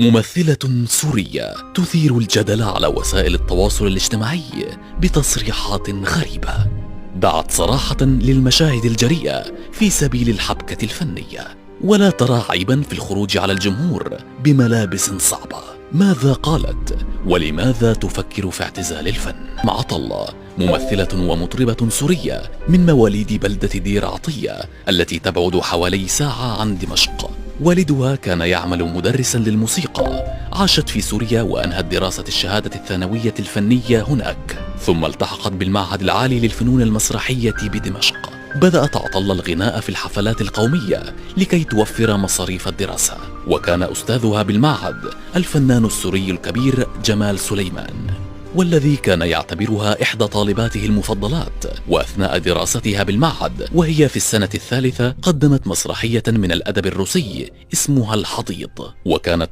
ممثلة سورية تثير الجدل على وسائل التواصل الاجتماعي بتصريحات غريبة دعت صراحة للمشاهد الجريئة في سبيل الحبكة الفنية، ولا ترى عيبا في الخروج على الجمهور بملابس صعبة. ماذا قالت؟ ولماذا تفكر في اعتزال الفن؟ معطلة ممثلة ومطربة سورية من مواليد بلدة دير عطية التي تبعد حوالي ساعة عن دمشق. والدها كان يعمل مدرسا للموسيقى، عاشت في سوريا وأنهت دراسة الشهادة الثانوية الفنية هناك، ثم التحقت بالمعهد العالي للفنون المسرحية بدمشق. بدأت عطلة الغناء في الحفلات القومية لكي توفر مصاريف الدراسة، وكان أستاذها بالمعهد الفنان السوري الكبير جمال سليمان، والذي كان يعتبرها إحدى طالباته المفضلات. وأثناء دراستها بالمعهد وهي في السنة الثالثة قدمت مسرحية من الأدب الروسي اسمها الحضيض، وكانت